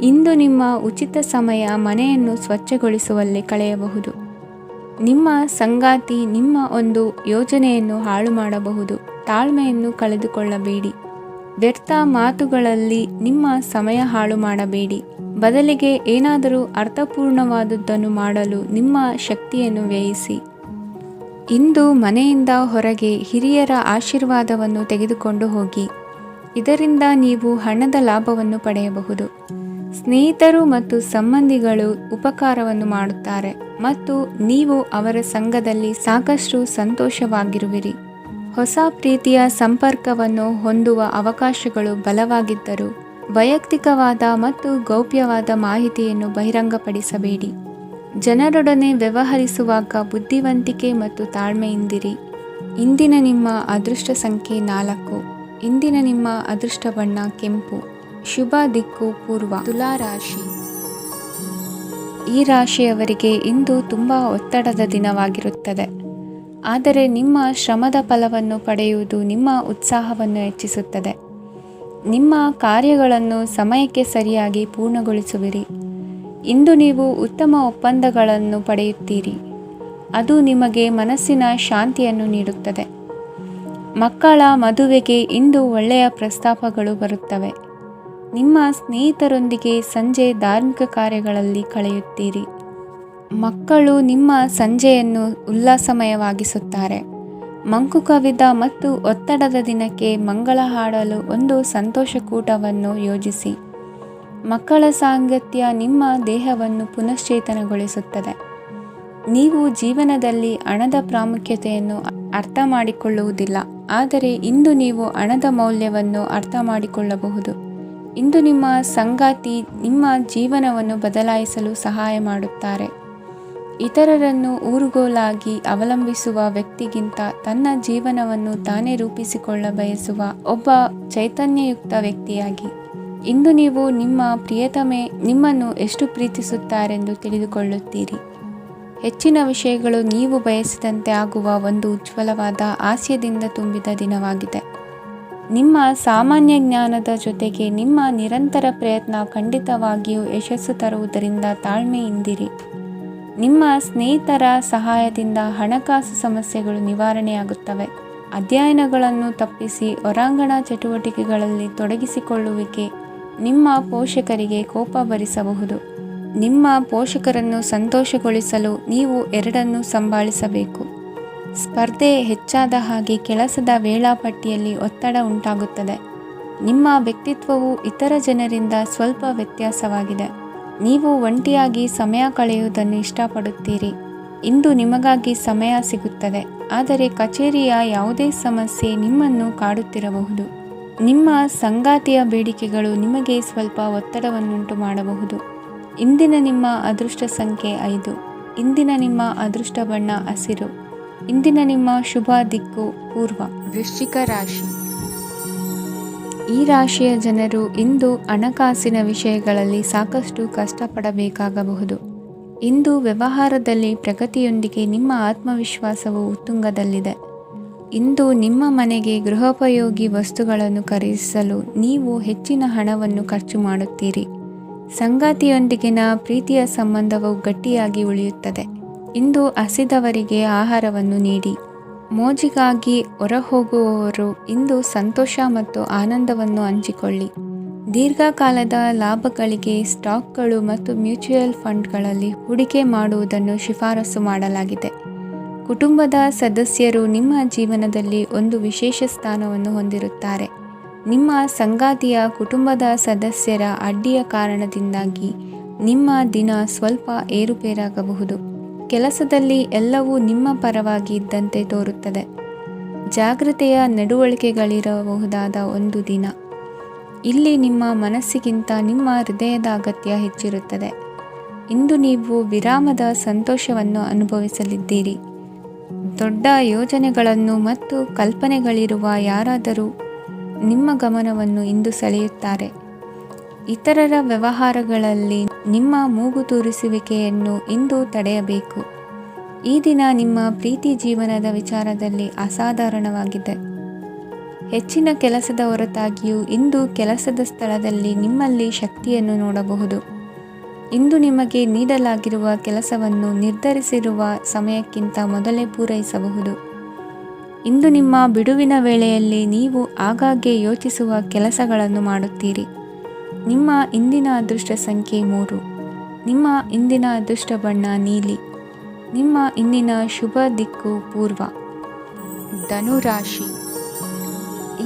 ಇಂದು ನಿಮ್ಮ ಉಚಿತ ಸಮಯ ಮನೆಯನ್ನು ಸ್ವಚ್ಛಗೊಳಿಸುವಲ್ಲಿ ಕಳೆಯಬಹುದು. ನಿಮ್ಮ ಸಂಗಾತಿ ನಿಮ್ಮ ಒಂದು ಯೋಜನೆಯನ್ನು ಹಾಳು ಮಾಡಬಹುದು. ತಾಳ್ಮೆಯನ್ನು ಕಳೆದುಕೊಳ್ಳಬೇಡಿ. ವ್ಯರ್ಥ ಮಾತುಗಳಲ್ಲಿ ನಿಮ್ಮ ಸಮಯ ಹಾಳು ಮಾಡಬೇಡಿ. ಬದಲಿಗೆ ಏನಾದರೂ ಅರ್ಥಪೂರ್ಣವಾದುದನ್ನು ಮಾಡಲು ನಿಮ್ಮ ಶಕ್ತಿಯನ್ನು ವ್ಯಯಿಸಿ. ಇಂದು ಮನೆಯಿಂದ ಹೊರಗೆ ಹಿರಿಯರ ಆಶೀರ್ವಾದವನ್ನು ತೆಗೆದುಕೊಂಡು ಹೋಗಿ. ಇದರಿಂದ ನೀವು ಹಣದ ಲಾಭವನ್ನು ಪಡೆಯಬಹುದು. ಸ್ನೇಹಿತರು ಮತ್ತು ಸಂಬಂಧಿಗಳು ಉಪಕಾರವನ್ನು ಮಾಡುತ್ತಾರೆ ಮತ್ತು ನೀವು ಅವರ ಸಂಘದಲ್ಲಿ ಸಾಕಷ್ಟು ಸಂತೋಷವಾಗಿರುವಿರಿ. ಹೊಸ ಪ್ರೀತಿಯ ಸಂಪರ್ಕವನ್ನು ಹೊಂದುವ ಅವಕಾಶಗಳು ಬಲವಾಗಿದ್ದರೂ ವೈಯಕ್ತಿಕವಾದ ಮತ್ತು ಗೌಪ್ಯವಾದ ಮಾಹಿತಿಯನ್ನು ಬಹಿರಂಗಪಡಿಸಬೇಡಿ. ಜನರೊಡನೆ ವ್ಯವಹರಿಸುವಾಗ ಬುದ್ಧಿವಂತಿಕೆ ಮತ್ತು ತಾಳ್ಮೆಯಿಂದಿರಿ. ಇಂದಿನ ನಿಮ್ಮ ಅದೃಷ್ಟ ಸಂಖ್ಯೆ 4. ಇಂದಿನ ನಿಮ್ಮ ಅದೃಷ್ಟ ಬಣ್ಣ ಕೆಂಪು. ಶುಭ ದಿಕ್ಕು ಪೂರ್ವ. ತುಲಾ ರಾಶಿ. ಈ ರಾಶಿಯವರಿಗೆ ಇಂದು ತುಂಬ ಒತ್ತಡದ ದಿನವಾಗಿರುತ್ತದೆ. ಆದರೆ ನಿಮ್ಮ ಶ್ರಮದ ಫಲವನ್ನು ಪಡೆಯುವುದು ನಿಮ್ಮ ಉತ್ಸಾಹವನ್ನು ಹೆಚ್ಚಿಸುತ್ತದೆ. ನಿಮ್ಮ ಕಾರ್ಯಗಳನ್ನು ಸಮಯಕ್ಕೆ ಸರಿಯಾಗಿ ಪೂರ್ಣಗೊಳಿಸುವಿರಿ. ಇಂದು ನೀವು ಉತ್ತಮ ಒಪ್ಪಂದಗಳನ್ನು ಪಡೆಯುತ್ತೀರಿ. ಅದು ನಿಮಗೆ ಮನಸ್ಸಿನ ಶಾಂತಿಯನ್ನು ನೀಡುತ್ತದೆ. ಮಕ್ಕಳ ಮದುವೆಗೆ ಇಂದು ಒಳ್ಳೆಯ ಪ್ರಸ್ತಾಪಗಳು ಬರುತ್ತವೆ. ನಿಮ್ಮ ಸ್ನೇಹಿತರೊಂದಿಗೆ ಸಂಜೆ ಧಾರ್ಮಿಕ ಕಾರ್ಯಗಳಲ್ಲಿ ಕಳೆಯುತ್ತೀರಿ. ಮಕ್ಕಳು ನಿಮ್ಮ ಸಂಜೆಯನ್ನು ಉಲ್ಲಾಸಮಯವಾಗಿಸುತ್ತಾರೆ. ಮಂಕು ಕವಿದ ಮತ್ತು ಒತ್ತಡದ ದಿನಕ್ಕೆ ಮಂಗಳ ಹಾಡಲು ಒಂದು ಸಂತೋಷಕೂಟವನ್ನು ಯೋಜಿಸಿ. ಮಕ್ಕಳ ಸಾಂಗತ್ಯ ನಿಮ್ಮ ದೇಹವನ್ನು ಪುನಶ್ಚೇತನಗೊಳಿಸುತ್ತದೆ. ನೀವು ಜೀವನದಲ್ಲಿ ಹಣದ ಪ್ರಾಮುಖ್ಯತೆಯನ್ನು ಅರ್ಥ ಮಾಡಿಕೊಳ್ಳುವುದಿಲ್ಲ, ಆದರೆ ಇಂದು ನೀವು ಹಣದ ಮೌಲ್ಯವನ್ನು ಅರ್ಥ ಮಾಡಿಕೊಳ್ಳಬಹುದು. ಇಂದು ನಿಮ್ಮ ಸಂಗಾತಿ ನಿಮ್ಮ ಜೀವನವನ್ನು ಬದಲಾಯಿಸಲು ಸಹಾಯ ಮಾಡುತ್ತಾರೆ. ಇತರರನ್ನು ಊರುಗೋಲಾಗಿ ಅವಲಂಬಿಸುವ ವ್ಯಕ್ತಿಗಿಂತ ತನ್ನ ಜೀವನವನ್ನು ತಾನೇ ರೂಪಿಸಿಕೊಳ್ಳ ಬಯಸುವ ಒಬ್ಬ ಚೈತನ್ಯಯುಕ್ತ ವ್ಯಕ್ತಿಯಾಗಿ. ಇಂದು ನೀವು ನಿಮ್ಮ ಪ್ರಿಯತಮೆ ನಿಮ್ಮನ್ನು ಎಷ್ಟು ಪ್ರೀತಿಸುತ್ತಾರೆಂದು ತಿಳಿದುಕೊಳ್ಳುತ್ತೀರಿ. ಹೆಚ್ಚಿನ ವಿಷಯಗಳು ನೀವು ಬಯಸಿದಂತೆ ಆಗುವ ಒಂದು ಉಜ್ವಲವಾದ ಹಾಸ್ಯದಿಂದ ತುಂಬಿದ ದಿನವಾಗಿದೆ. ನಿಮ್ಮ ಸಾಮಾನ್ಯ ಜ್ಞಾನದ ಜೊತೆಗೆ ನಿಮ್ಮ ನಿರಂತರ ಪ್ರಯತ್ನ ಖಂಡಿತವಾಗಿಯೂ ಯಶಸ್ಸು ತರುವುದರಿಂದ ತಾಳ್ಮೆಯಿಂದಿರಿ. ನಿಮ್ಮ ಸ್ನೇಹಿತರ ಸಹಾಯದಿಂದ ಹಣಕಾಸು ಸಮಸ್ಯೆಗಳು ನಿವಾರಣೆಯಾಗುತ್ತವೆ. ಅಧ್ಯಯನಗಳನ್ನು ತಪ್ಪಿಸಿ ಹೊರಾಂಗಣ ಚಟುವಟಿಕೆಗಳಲ್ಲಿ ತೊಡಗಿಸಿಕೊಳ್ಳುವಿಕೆ ನಿಮ್ಮ ಪೋಷಕರಿಗೆ ಕೋಪ ಭರಿಸಬಹುದು. ನಿಮ್ಮ ಪೋಷಕರನ್ನು ಸಂತೋಷಗೊಳಿಸಲು ನೀವು ಎರಡನ್ನೂ ಸಂಭಾಳಿಸಬೇಕು. ಸ್ಪರ್ಧೆ ಹೆಚ್ಚಾದ ಹಾಗೆ ಕೆಲಸದ ವೇಳಾಪಟ್ಟಿಯಲ್ಲಿ ಒತ್ತಡ ಉಂಟಾಗುತ್ತದೆ. ನಿಮ್ಮ ವ್ಯಕ್ತಿತ್ವವು ಇತರ ಜನರಿಂದ ಸ್ವಲ್ಪ ವ್ಯತ್ಯಾಸವಾಗಿದೆ. ನೀವು ಒಂಟಿಯಾಗಿ ಸಮಯ ಕಳೆಯುವುದನ್ನು ಇಷ್ಟಪಡುತ್ತೀರಿ. ಇಂದು ನಿಮಗಾಗಿ ಸಮಯ ಸಿಗುತ್ತದೆ, ಆದರೆ ಕಚೇರಿಯ ಯಾವುದೇ ಸಮಸ್ಯೆ ನಿಮ್ಮನ್ನು ಕಾಡುತ್ತಿರಬಹುದು. ನಿಮ್ಮ ಸಂಗಾತಿಯ ಬೇಡಿಕೆಗಳು ನಿಮಗೆ ಸ್ವಲ್ಪ ಒತ್ತಡವನ್ನುಂಟು ಮಾಡಬಹುದು. ಇಂದಿನ ನಿಮ್ಮ ಅದೃಷ್ಟ ಸಂಖ್ಯೆ 5. ಇಂದಿನ ನಿಮ್ಮ ಅದೃಷ್ಟ ಬಣ್ಣ ಹಸಿರು. ಇಂದಿನ ನಿಮ್ಮ ಶುಭ ದಿಕ್ಕು ಪೂರ್ವ. ವೃಶ್ಚಿಕ ರಾಶಿ. ಈ ರಾಶಿಯ ಜನರು ಇಂದು ಹಣಕಾಸಿನ ವಿಷಯಗಳಲ್ಲಿ ಸಾಕಷ್ಟು ಕಷ್ಟಪಡಬೇಕಾಗಬಹುದು. ಇಂದು ವ್ಯವಹಾರದಲ್ಲಿ ಪ್ರಗತಿಯೊಂದಿಗೆ ನಿಮ್ಮ ಆತ್ಮವಿಶ್ವಾಸವು ಉತ್ತುಂಗದಲ್ಲಿದೆ. ಇಂದು ನಿಮ್ಮ ಮನೆಗೆ ಗೃಹೋಪಯೋಗಿ ವಸ್ತುಗಳನ್ನು ಖರೀದಿಸಲು ನೀವು ಹೆಚ್ಚಿನ ಹಣವನ್ನು ಖರ್ಚು ಮಾಡುತ್ತೀರಿ. ಸಂಗಾತಿಯೊಂದಿಗಿನ ಪ್ರೀತಿಯ ಸಂಬಂಧವು ಗಟ್ಟಿಯಾಗಿ ಉಳಿಯುತ್ತದೆ. ಇಂದು ಹಸಿದವರಿಗೆ ಆಹಾರವನ್ನು ನೀಡಿ. ಮೋಜಿಗಾಗಿ ಹೊರಹೋಗುವವರು ಇಂದು ಸಂತೋಷ ಮತ್ತು ಆನಂದವನ್ನು ಹಂಚಿಕೊಳ್ಳಿ. ದೀರ್ಘಕಾಲದ ಲಾಭಗಳಿಗೆ ಸ್ಟಾಕ್ಗಳು ಮತ್ತು ಮ್ಯೂಚುವಲ್ ಫಂಡ್ಗಳಲ್ಲಿ ಹೂಡಿಕೆ ಮಾಡುವುದನ್ನು ಶಿಫಾರಸು ಮಾಡಲಾಗಿದೆ. ಕುಟುಂಬದ ಸದಸ್ಯರು ನಿಮ್ಮ ಜೀವನದಲ್ಲಿ ಒಂದು ವಿಶೇಷ ಸ್ಥಾನವನ್ನು ಹೊಂದಿರುತ್ತಾರೆ. ನಿಮ್ಮ ಸಂಗಾತಿಯ ಕುಟುಂಬದ ಸದಸ್ಯರ ಅಡ್ಡಿಯ ಕಾರಣದಿಂದಾಗಿ ನಿಮ್ಮ ದಿನ ಸ್ವಲ್ಪ ಏರುಪೇರಾಗಬಹುದು. ಕೆಲಸದಲ್ಲಿ ಎಲ್ಲವೂ ನಿಮ್ಮ ಪರವಾಗಿ ಇದ್ದಂತೆ ತೋರುತ್ತದೆ. ಜಾಗ್ರತೆಯ ನಡವಳಿಕೆಗಳಿರಬಹುದಾದ ಒಂದು ದಿನ. ಇಲ್ಲಿ ನಿಮ್ಮ ಮನಸ್ಸಿಗಿಂತ ನಿಮ್ಮ ಹೃದಯದ ಅಗತ್ಯ ಹೆಚ್ಚಿರುತ್ತದೆ. ಇಂದು ನೀವು ವಿರಾಮದ ಸಂತೋಷವನ್ನು ಅನುಭವಿಸಲಿದ್ದೀರಿ. ದೊಡ್ಡ ಯೋಜನೆಗಳನ್ನು ಮತ್ತು ಕಲ್ಪನೆಗಳಿರುವ ಯಾರಾದರೂ ನಿಮ್ಮ ಗಮನವನ್ನು ಇಂದು ಸೆಳೆಯುತ್ತಾರೆ. ಇತರರ ವ್ಯವಹಾರಗಳಲ್ಲಿ ನಿಮ್ಮ ಮೂಗು ತೂರಿಸುವಿಕೆಯನ್ನು ಇಂದು ತಡೆಯಬೇಕು. ಈ ದಿನ ನಿಮ್ಮ ಪ್ರೀತಿ ಜೀವನದ ವಿಚಾರದಲ್ಲಿ ಅಸಾಧಾರಣವಾಗಿದೆ. ಹೆಚ್ಚಿನ ಕೆಲಸದ ಹೊರತಾಗಿಯೂ ಇಂದು ಕೆಲಸದ ಸ್ಥಳದಲ್ಲಿ ನಿಮ್ಮಲ್ಲಿ ಶಕ್ತಿಯನ್ನು ನೋಡಬಹುದು. ಇಂದು ನಿಮಗೆ ನೀಡಲಾಗಿರುವ ಕೆಲಸವನ್ನು ನಿರ್ಧರಿಸಿರುವ ಸಮಯಕ್ಕಿಂತ ಮೊದಲೇ ಪೂರೈಸಬಹುದು. ಇಂದು ನಿಮ್ಮ ಬಿಡುವಿನ ವೇಳೆಯಲ್ಲಿ ನೀವು ಆಗಾಗ್ಗೆ ಯೋಚಿಸುವ ಕೆಲಸಗಳನ್ನು ಮಾಡುತ್ತೀರಿ. ನಿಮ್ಮ ಇಂದಿನ ಅದೃಷ್ಟ ಸಂಖ್ಯೆ 3. ನಿಮ್ಮ ಇಂದಿನ ಅದೃಷ್ಟ ಬಣ್ಣ ನೀಲಿ. ನಿಮ್ಮ ಇಂದಿನ ಶುಭ ದಿಕ್ಕು ಪೂರ್ವ. ಧನುರಾಶಿ.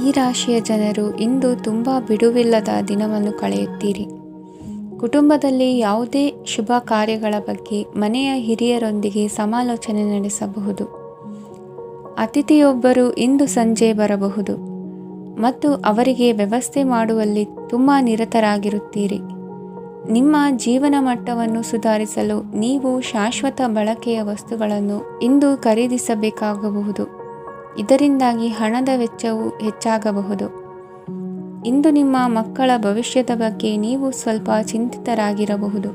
ಈ ರಾಶಿಯ ಜನರು ಇಂದು ತುಂಬ ಬಿಡುವಿಲ್ಲದ ದಿನವನ್ನು ಕಳೆಯುತ್ತೀರಿ. ಕುಟುಂಬದಲ್ಲಿ ಯಾವುದೇ ಶುಭ ಕಾರ್ಯಗಳ ಬಗ್ಗೆ ಮನೆಯ ಹಿರಿಯರೊಂದಿಗೆ ಸಮಾಲೋಚನೆ ನಡೆಸಬಹುದು. ಅತಿಥಿಯೊಬ್ಬರು ಇಂದು ಸಂಜೆ ಬರಬಹುದು ಮತ್ತು ಅವರಿಗೆ ವ್ಯವಸ್ಥೆ ಮಾಡುವಲ್ಲಿ ತುಂಬ ನಿರತರಾಗಿರುತ್ತೀರಿ. ನಿಮ್ಮ ಜೀವನ ಮಟ್ಟವನ್ನು ಸುಧಾರಿಸಲು ನೀವು ಶಾಶ್ವತ ಬಳಕೆಯ ವಸ್ತುಗಳನ್ನು ಇಂದು ಖರೀದಿಸಬೇಕಾಗಬಹುದು. ಇದರಿಂದಾಗಿ ಹಣದ ವೆಚ್ಚವು ಹೆಚ್ಚಾಗಬಹುದು. ಇಂದು ನಿಮ್ಮ ಮಕ್ಕಳ ಭವಿಷ್ಯದ ಬಗ್ಗೆ ನೀವು ಸ್ವಲ್ಪ ಚಿಂತಿತರಾಗಿರಬಹುದು.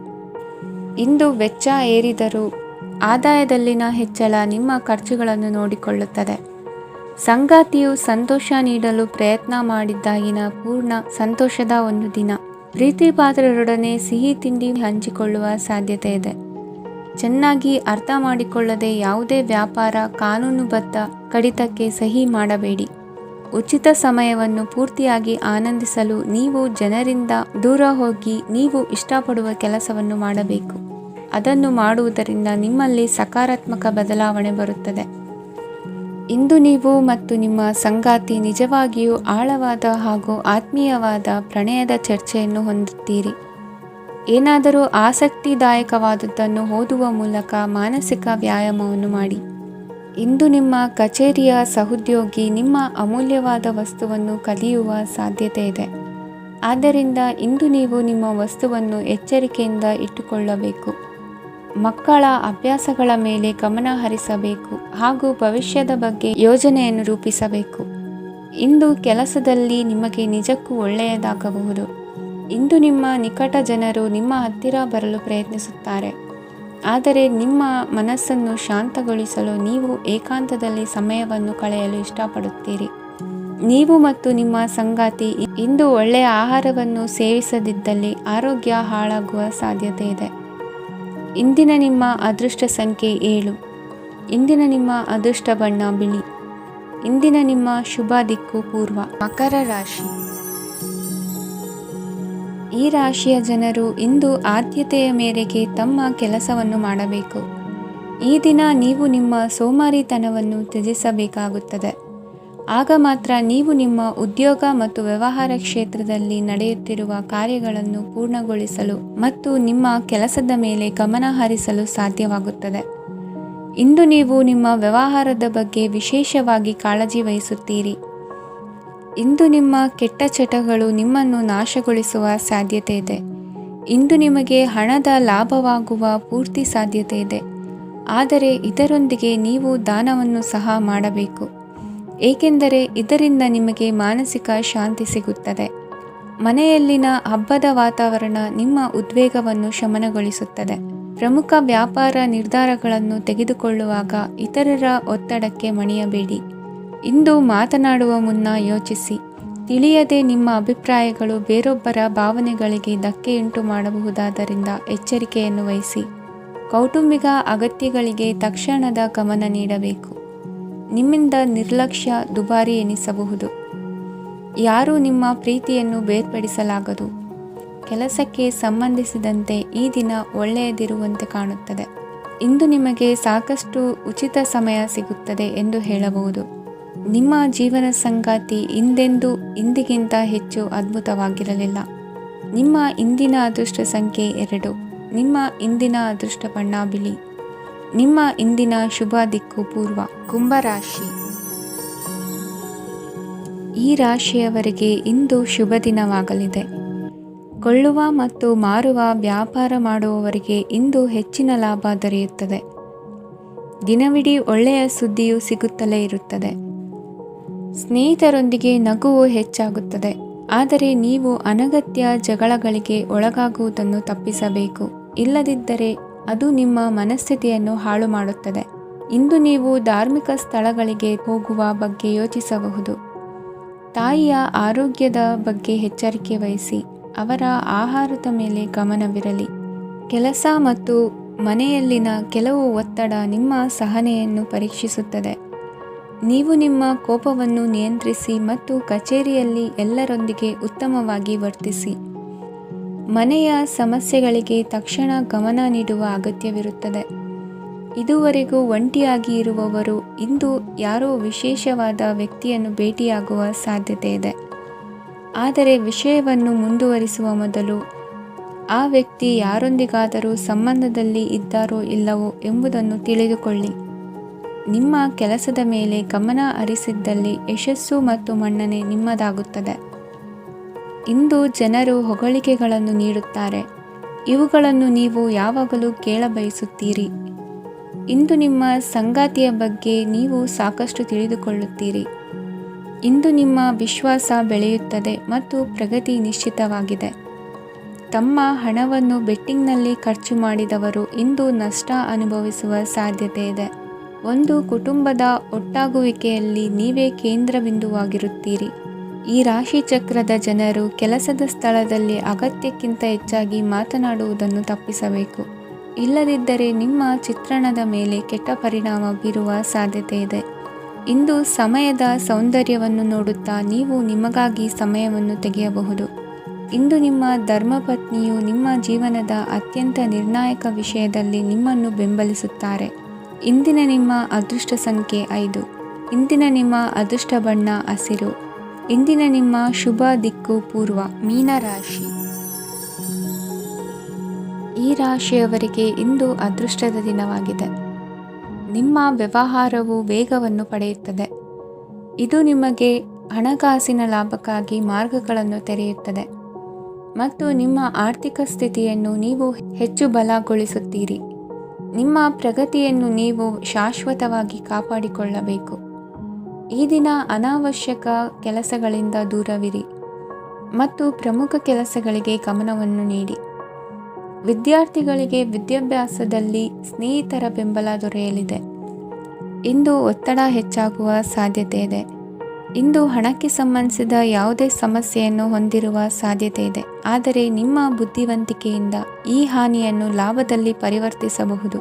ಇಂದು ವೆಚ್ಚ ಏರಿದರೂ ಆದಾಯದಲ್ಲಿನ ಹೆಚ್ಚಳ ನಿಮ್ಮ ಖರ್ಚುಗಳನ್ನು ನೋಡಿಕೊಳ್ಳುತ್ತದೆ. ಸಂಗಾತಿಯು ಸಂತೋಷ ನೀಡಲು ಪ್ರಯತ್ನ ಮಾಡಿದ್ದಾಗಿನ ಪೂರ್ಣ ಸಂತೋಷದ ಒಂದು ದಿನ. ಪ್ರೀತಿ ಪಾತ್ರರೊಡನೆ ಸಿಹಿ ತಿಂಡಿ ಹಂಚಿಕೊಳ್ಳುವ ಸಾಧ್ಯತೆ ಇದೆ. ಚೆನ್ನಾಗಿ ಅರ್ಥ ಮಾಡಿಕೊಳ್ಳದೆ ಯಾವುದೇ ವ್ಯಾಪಾರ ಕಾನೂನುಬದ್ಧ ಕಡಿತಕ್ಕೆ ಸಹಿ ಮಾಡಬೇಡಿ. ಉಚಿತ ಸಮಯವನ್ನು ಪೂರ್ತಿಯಾಗಿ ಆನಂದಿಸಲು ನೀವು ಜನರಿಂದ ದೂರ ಹೋಗಿ ನೀವು ಇಷ್ಟಪಡುವ ಕೆಲಸವನ್ನು ಮಾಡಬೇಕು. ಅದನ್ನು ಮಾಡುವುದರಿಂದ ನಿಮ್ಮಲ್ಲಿ ಸಕಾರಾತ್ಮಕ ಬದಲಾವಣೆ ಬರುತ್ತದೆ. ಇಂದು ನೀವು ಮತ್ತು ನಿಮ್ಮ ಸಂಗಾತಿ ನಿಜವಾಗಿಯೂ ಆಳವಾದ ಹಾಗೂ ಆತ್ಮೀಯವಾದ ಪ್ರಣಯದ ಚರ್ಚೆಯನ್ನು ಹೊಂದುತ್ತೀರಿ. ಏನಾದರೂ ಆಸಕ್ತಿದಾಯಕವಾದದ್ದನ್ನು ಓದುವ ಮೂಲಕ ಮಾನಸಿಕ ವ್ಯಾಯಾಮವನ್ನು ಮಾಡಿ. ಇಂದು ನಿಮ್ಮ ಕಚೇರಿಯ ಸಹೋದ್ಯೋಗಿ ನಿಮ್ಮ ಅಮೂಲ್ಯವಾದ ವಸ್ತುವನ್ನು ಕದಿಯುವ ಸಾಧ್ಯತೆ ಇದೆ. ಆದ್ದರಿಂದ ಇಂದು ನೀವು ನಿಮ್ಮ ವಸ್ತುವನ್ನು ಎಚ್ಚರಿಕೆಯಿಂದ ಇಟ್ಟುಕೊಳ್ಳಬೇಕು. ಮಕ್ಕಳ ಅಭ್ಯಾಸಗಳ ಮೇಲೆ ಗಮನ ಹರಿಸಬೇಕು ಹಾಗೂ ಭವಿಷ್ಯದ ಬಗ್ಗೆ ಯೋಜನೆಯನ್ನು ರೂಪಿಸಬೇಕು. ಇಂದು ಕೆಲಸದಲ್ಲಿ ನಿಮಗೆ ನಿಜಕ್ಕೂ ಒಳ್ಳೆಯದಾಗಬಹುದು. ಇಂದು ನಿಮ್ಮ ನಿಕಟ ಜನರು ನಿಮ್ಮ ಹತ್ತಿರ ಬರಲು ಪ್ರಯತ್ನಿಸುತ್ತಾರೆ. ಆದರೆ ನಿಮ್ಮ ಮನಸ್ಸನ್ನು ಶಾಂತಗೊಳಿಸಲು ನೀವು ಏಕಾಂತದಲ್ಲಿ ಸಮಯವನ್ನು ಕಳೆಯಲು ಇಷ್ಟಪಡುತ್ತೀರಿ. ನೀವು ಮತ್ತು ನಿಮ್ಮ ಸಂಗಾತಿ ಇಂದು ಒಳ್ಳೆಯ ಆಹಾರವನ್ನು ಸೇವಿಸದಿದ್ದಲ್ಲಿ ಆರೋಗ್ಯ ಹಾಳಾಗುವ ಸಾಧ್ಯತೆ ಇದೆ. ಇಂದಿನ ನಿಮ್ಮ ಅದೃಷ್ಟ ಸಂಖ್ಯೆ 7. ಇಂದಿನ ನಿಮ್ಮ ಅದೃಷ್ಟ ಬಣ್ಣ ಬಿಳಿ. ಇಂದಿನ ನಿಮ್ಮ ಶುಭ ದಿಕ್ಕು ಪೂರ್ವ. ಮಕರ ರಾಶಿ. ಈ ರಾಶಿಯ ಜನರು ಇಂದು ಆದ್ಯತೆಯ ಮೇರೆಗೆ ತಮ್ಮ ಕೆಲಸವನ್ನು ಮಾಡಬೇಕು. ಈ ದಿನ ನೀವು ನಿಮ್ಮ ಸೋಮಾರಿತನವನ್ನು ತ್ಯಜಿಸಬೇಕಾಗುತ್ತದೆ. ಆಗ ಮಾತ್ರ ನೀವು ನಿಮ್ಮ ಉದ್ಯೋಗ ಮತ್ತು ವ್ಯವಹಾರ ಕ್ಷೇತ್ರದಲ್ಲಿ ನಡೆಯುತ್ತಿರುವ ಕಾರ್ಯಗಳನ್ನು ಪೂರ್ಣಗೊಳಿಸಲು ಮತ್ತು ನಿಮ್ಮ ಕೆಲಸದ ಮೇಲೆ ಗಮನ ಹರಿಸಲು ಸಾಧ್ಯವಾಗುತ್ತದೆ. ಇಂದು ನೀವು ನಿಮ್ಮ ವ್ಯವಹಾರದ ಬಗ್ಗೆ ವಿಶೇಷವಾಗಿ ಕಾಳಜಿ ವಹಿಸುತ್ತೀರಿ. ಇಂದು ನಿಮ್ಮ ಕೆಟ್ಟ ಚಟಗಳು ನಿಮ್ಮನ್ನು ನಾಶಗೊಳಿಸುವ ಸಾಧ್ಯತೆ ಇದೆ. ಇಂದು ನಿಮಗೆ ಹಣದ ಲಾಭವಾಗುವ ಪೂರ್ತಿ ಸಾಧ್ಯತೆ ಇದೆ. ಆದರೆ ಇದರೊಂದಿಗೆ ನೀವು ದಾನವನ್ನು ಸಹ ಮಾಡಬೇಕು, ಏಕೆಂದರೆ ಇದರಿಂದ ನಿಮಗೆ ಮಾನಸಿಕ ಶಾಂತಿ ಸಿಗುತ್ತದೆ. ಮನೆಯಲ್ಲಿನ ಹಬ್ಬದ ವಾತಾವರಣ ನಿಮ್ಮ ಉದ್ವೇಗವನ್ನು ಶಮನಗೊಳಿಸುತ್ತದೆ. ಪ್ರಮುಖ ವ್ಯಾಪಾರ ನಿರ್ಧಾರಗಳನ್ನು ತೆಗೆದುಕೊಳ್ಳುವಾಗ ಇತರರ ಒತ್ತಡಕ್ಕೆ ಮಣಿಯಬೇಡಿ. ಇಂದು ಮಾತನಾಡುವ ಮುನ್ನ ಯೋಚಿಸಿ. ತಿಳಿಯದೆ ನಿಮ್ಮ ಅಭಿಪ್ರಾಯಗಳು ಬೇರೊಬ್ಬರ ಭಾವನೆಗಳಿಗೆ ಧಕ್ಕೆಯುಂಟು ಮಾಡಬಹುದಾದ್ದರಿಂದ ಎಚ್ಚರಿಕೆಯನ್ನು ವಹಿಸಿ. ಕೌಟುಂಬಿಕ ಅಗತ್ಯಗಳಿಗೆ ತಕ್ಷಣದ ಗಮನ ನೀಡಬೇಕು. ನಿಮ್ಮಿಂದ ನಿರ್ಲಕ್ಷ್ಯ ದುಬಾರಿ ಎನಿಸಬಹುದು. ಯಾರೂ ನಿಮ್ಮ ಪ್ರೀತಿಯನ್ನು ಬೇರ್ಪಡಿಸಲಾಗದು. ಕೆಲಸಕ್ಕೆ ಸಂಬಂಧಿಸಿದಂತೆ ಈ ದಿನ ಒಳ್ಳೆಯದಿರುವಂತೆ ಕಾಣುತ್ತದೆ. ಇಂದು ನಿಮಗೆ ಸಾಕಷ್ಟು ಉಚಿತ ಸಮಯ ಸಿಗುತ್ತದೆ ಎಂದು ಹೇಳಬಹುದು. ನಿಮ್ಮ ಜೀವನ ಸಂಗಾತಿ ಇಂದಿಗಿಂತ ಹೆಚ್ಚು ಅದ್ಭುತವಾಗಿರಲಿಲ್ಲ. ನಿಮ್ಮ ಇಂದಿನ ಅದೃಷ್ಟ ಸಂಖ್ಯೆ 2. ನಿಮ್ಮ ಇಂದಿನ ಅದೃಷ್ಟ ಬಣ್ಣ ಬಿಳಿ. ನಿಮ್ಮ ಇಂದಿನ ಶುಭ ದಿಕ್ಕು ಪೂರ್ವ. ಕುಂಭರಾಶಿ. ಈ ರಾಶಿಯವರಿಗೆ ಇಂದು ಶುಭ ದಿನವಾಗಲಿದೆ. ಕೊಳ್ಳುವ ಮತ್ತು ಮಾರುವ ವ್ಯಾಪಾರ ಮಾಡುವವರಿಗೆ ಇಂದು ಹೆಚ್ಚಿನ ಲಾಭ ದೊರೆಯುತ್ತದೆ. ದಿನವಿಡೀ ಒಳ್ಳೆಯ ಸುದ್ದಿಯು ಸಿಗುತ್ತಲೇ ಇರುತ್ತದೆ. ಸ್ನೇಹಿತರೊಂದಿಗೆ ನಗುವು ಹೆಚ್ಚಾಗುತ್ತದೆ. ಆದರೆ ನೀವು ಅನಗತ್ಯ ಜಗಳಗಳಿಗೆ ಒಳಗಾಗುವುದನ್ನು ತಪ್ಪಿಸಬೇಕು. ಇಲ್ಲದಿದ್ದರೆ ಅದು ನಿಮ್ಮ ಮನಸ್ಥಿತಿಯನ್ನು ಹಾಳು ಮಾಡುತ್ತದೆ. ಇಂದು ನೀವು ಧಾರ್ಮಿಕ ಸ್ಥಳಗಳಿಗೆ ಹೋಗುವ ಬಗ್ಗೆ ಯೋಚಿಸಬಹುದು. ತಾಯಿಯ ಆರೋಗ್ಯದ ಬಗ್ಗೆ ಎಚ್ಚರಿಕೆ ವಹಿಸಿ. ಅವರ ಆಹಾರದ ಮೇಲೆ ಗಮನವಿರಲಿ. ಕೆಲಸ ಮತ್ತು ಮನೆಯಲ್ಲಿನ ಕೆಲವು ಒತ್ತಡ ನಿಮ್ಮ ಸಹನೆಯನ್ನು ಪರೀಕ್ಷಿಸುತ್ತದೆ. ನೀವು ನಿಮ್ಮ ಕೋಪವನ್ನು ನಿಯಂತ್ರಿಸಿ ಮತ್ತು ಕಚೇರಿಯಲ್ಲಿ ಎಲ್ಲರೊಂದಿಗೆ ಉತ್ತಮವಾಗಿ ವರ್ತಿಸಿ. ಮನೆಯ ಸಮಸ್ಯೆಗಳಿಗೆ ತಕ್ಷಣ ಗಮನ ನೀಡುವ ಅಗತ್ಯವಿರುತ್ತದೆ. ಇದುವರೆಗೂ ಒಂಟಿಯಾಗಿ ಇರುವವರು ಇಂದು ಯಾರೋ ವಿಶೇಷವಾದ ವ್ಯಕ್ತಿಯನ್ನು ಭೇಟಿಯಾಗುವ ಸಾಧ್ಯತೆ ಇದೆ. ಆದರೆ ವಿಷಯವನ್ನು ಮುಂದುವರಿಸುವ ಮೊದಲು ಆ ವ್ಯಕ್ತಿ ಯಾರೊಂದಿಗಾದರೂ ಸಂಬಂಧದಲ್ಲಿ ಇದ್ದಾರೋ ಇಲ್ಲವೋ ಎಂಬುದನ್ನು ತಿಳಿದುಕೊಳ್ಳಿ. ನಿಮ್ಮ ಕೆಲಸದ ಮೇಲೆ ಗಮನ ಹರಿಸಿದ್ದಲ್ಲಿ ಯಶಸ್ಸು ಮತ್ತು ಮನ್ನಣೆ ನಿಮ್ಮದಾಗುತ್ತದೆ. ಇಂದು ಜನರು ಹೊಗಳಿಕೆಗಳನ್ನು ನೀಡುತ್ತಾರೆ. ಇವುಗಳನ್ನು ನೀವು ಯಾವಾಗಲೂ ಕೇಳಬಯಸುತ್ತೀರಿ. ಇಂದು ನಿಮ್ಮ ಸಂಗಾತಿಯ ಬಗ್ಗೆ ನೀವು ಸಾಕಷ್ಟು ತಿಳಿದುಕೊಳ್ಳುತ್ತೀರಿ. ಇಂದು ನಿಮ್ಮ ವಿಶ್ವಾಸ ಬೆಳೆಯುತ್ತದೆ ಮತ್ತು ಪ್ರಗತಿ ನಿಶ್ಚಿತವಾಗಿದೆ. ತಮ್ಮ ಹಣವನ್ನು ಬೆಟ್ಟಿಂಗ್ನಲ್ಲಿ ಖರ್ಚು ಮಾಡಿದವರು ಇಂದು ನಷ್ಟ ಅನುಭವಿಸುವ ಸಾಧ್ಯತೆ ಇದೆ. ಒಂದು ಕುಟುಂಬದ ಒಟ್ಟಾಗುವಿಕೆಯಲ್ಲಿ ನೀವೇ ಕೇಂದ್ರ ಬಿಂದುವಾಗಿರುತ್ತೀರಿ. ಈ ರಾಶಿ ಚಕ್ರದ ಜನರು ಕೆಲಸದ ಸ್ಥಳದಲ್ಲಿ ಅಗತ್ಯಕ್ಕಿಂತ ಹೆಚ್ಚಾಗಿ ಮಾತನಾಡುವುದನ್ನು ತಪ್ಪಿಸಬೇಕು. ಇಲ್ಲದಿದ್ದರೆ ನಿಮ್ಮ ಚಿತ್ರಣದ ಮೇಲೆ ಕೆಟ್ಟ ಪರಿಣಾಮ ಬೀರುವ ಸಾಧ್ಯತೆ ಇದೆ. ಇಂದು ಸಮಯದ ಸೌಂದರ್ಯವನ್ನು ನೋಡುತ್ತಾ ನೀವು ನಿಮಗಾಗಿ ಸಮಯವನ್ನು ತೆಗೆಯಬಹುದು. ಇಂದು ನಿಮ್ಮ ಧರ್ಮಪತ್ನಿಯು ನಿಮ್ಮ ಜೀವನದ ಅತ್ಯಂತ ನಿರ್ಣಾಯಕ ವಿಷಯದಲ್ಲಿ ನಿಮ್ಮನ್ನು ಬೆಂಬಲಿಸುತ್ತಾರೆ. ಇಂದಿನ ನಿಮ್ಮ ಅದೃಷ್ಟ ಸಂಖ್ಯೆ 5. ಇಂದಿನ ನಿಮ್ಮ ಅದೃಷ್ಟ ಬಣ್ಣ ಹಸಿರು. ಇಂದಿನ ನಿಮ್ಮ ಶುಭ ದಿಕ್ಕು ಪೂರ್ವ. ಮೀನರಾಶಿ. ಈ ರಾಶಿಯವರಿಗೆ ಇಂದು ಅದೃಷ್ಟದ ದಿನವಾಗಿದೆ. ನಿಮ್ಮ ವ್ಯವಹಾರವು ವೇಗವನ್ನು ಪಡೆಯುತ್ತದೆ. ಇದು ನಿಮಗೆ ಹಣಕಾಸಿನ ಲಾಭಕ್ಕಾಗಿ ಮಾರ್ಗಗಳನ್ನು ತೆರೆಯುತ್ತದೆ ಮತ್ತು ನಿಮ್ಮ ಆರ್ಥಿಕ ಸ್ಥಿತಿಯನ್ನು ನೀವು ಹೆಚ್ಚು ಬಲಗೊಳಿಸುತ್ತೀರಿ. ನಿಮ್ಮ ಪ್ರಗತಿಯನ್ನು ನೀವು ಶಾಶ್ವತವಾಗಿ ಕಾಪಾಡಿಕೊಳ್ಳಬೇಕು. ಈ ದಿನ ಅನಾವಶ್ಯಕ ಕೆಲಸಗಳಿಂದ ದೂರವಿರಿ ಮತ್ತು ಪ್ರಮುಖ ಕೆಲಸಗಳಿಗೆ ಗಮನವನ್ನು ನೀಡಿ. ವಿದ್ಯಾರ್ಥಿಗಳಿಗೆ ವಿದ್ಯಾಭ್ಯಾಸದಲ್ಲಿ ಸ್ನೇಹಿತರ ಬೆಂಬಲ ದೊರೆಯಲಿದೆ. ಇಂದು ಒತ್ತಡ ಹೆಚ್ಚಾಗುವ ಸಾಧ್ಯತೆ ಇದೆ. ಇಂದು ಹಣಕ್ಕೆ ಸಂಬಂಧಿಸಿದ ಯಾವುದೇ ಸಮಸ್ಯೆಯನ್ನು ಹೊಂದಿರುವ ಸಾಧ್ಯತೆ ಇದೆ. ಆದರೆ ನಿಮ್ಮ ಬುದ್ಧಿವಂತಿಕೆಯಿಂದ ಈ ಹಾನಿಯನ್ನು ಲಾಭದಲ್ಲಿ ಪರಿವರ್ತಿಸಬಹುದು.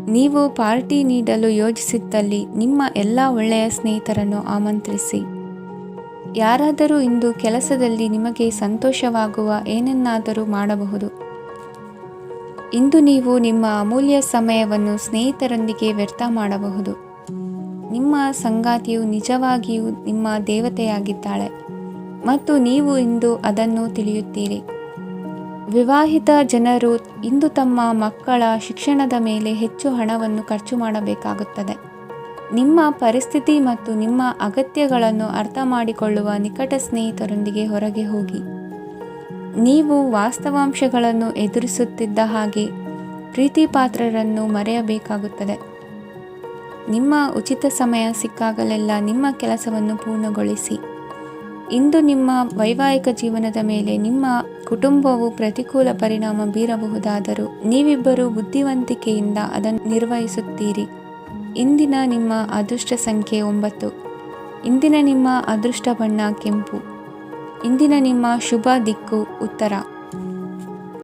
ನೀವು ಪಾರ್ಟಿ ನೀಡಲು ಯೋಜಿಸಿದ್ದಲ್ಲಿ ನಿಮ್ಮ ಎಲ್ಲ ಒಳ್ಳೆಯ ಸ್ನೇಹಿತರನ್ನು ಆಮಂತ್ರಿಸಿ. ಯಾರಾದರೂ ಇಂದು ಕೆಲಸದಲ್ಲಿ ನಿಮಗೆ ಸಂತೋಷವಾಗುವ ಏನನ್ನಾದರೂ ಮಾಡಬಹುದು. ಇಂದು ನೀವು ನಿಮ್ಮ ಅಮೂಲ್ಯ ಸಮಯವನ್ನು ಸ್ನೇಹಿತರೊಂದಿಗೆ ವ್ಯರ್ಥ ಮಾಡಬಹುದು. ನಿಮ್ಮ ಸಂಗಾತಿಯು ನಿಜವಾಗಿಯೂ ನಿಮ್ಮ ದೇವತೆಯಾಗಿದ್ದಾಳೆ ಮತ್ತು ನೀವು ಇಂದು ಅದನ್ನು ತಿಳಿಯುತ್ತೀರಿ. ವಿವಾಹಿತ ಜನರು ಇಂದು ತಮ್ಮ ಮಕ್ಕಳ ಶಿಕ್ಷಣದ ಮೇಲೆ ಹೆಚ್ಚು ಹಣವನ್ನು ಖರ್ಚು ಮಾಡಬೇಕಾಗುತ್ತದೆ. ನಿಮ್ಮ ಪರಿಸ್ಥಿತಿ ಮತ್ತು ನಿಮ್ಮ ಅಗತ್ಯಗಳನ್ನು ಅರ್ಥ ಮಾಡಿಕೊಳ್ಳುವ ನಿಕಟ ಸ್ನೇಹಿತರೊಂದಿಗೆ ಹೊರಗೆ ಹೋಗಿ. ನೀವು ವಾಸ್ತವಾಂಶಗಳನ್ನು ಎದುರಿಸುತ್ತಿದ್ದ ಹಾಗೆ ಪ್ರೀತಿಪಾತ್ರರನ್ನು ಮರೆಯಬೇಕಾಗುತ್ತದೆ. ನಿಮ್ಮ ಉಚಿತ ಸಮಯ ಸಿಕ್ಕಾಗಲೆಲ್ಲ ನಿಮ್ಮ ಕೆಲಸವನ್ನು ಪೂರ್ಣಗೊಳಿಸಿ. ಇಂದು ನಿಮ್ಮ ವೈವಾಹಿಕ ಜೀವನದ ಮೇಲೆ ನಿಮ್ಮ ಕುಟುಂಬವು ಪ್ರತಿಕೂಲ ಪರಿಣಾಮ ಬೀರಬಹುದಾದರೂ ನೀವಿಬ್ಬರು ಬುದ್ಧಿವಂತಿಕೆಯಿಂದ ಅದನ್ನು ನಿರ್ವಹಿಸುತ್ತೀರಿ. ಇಂದಿನ ನಿಮ್ಮ ಅದೃಷ್ಟ ಸಂಖ್ಯೆ 9. ಇಂದಿನ ನಿಮ್ಮ ಅದೃಷ್ಟ ಬಣ್ಣ ಕೆಂಪು. ಇಂದಿನ ನಿಮ್ಮ ಶುಭ ದಿಕ್ಕು ಉತ್ತರ.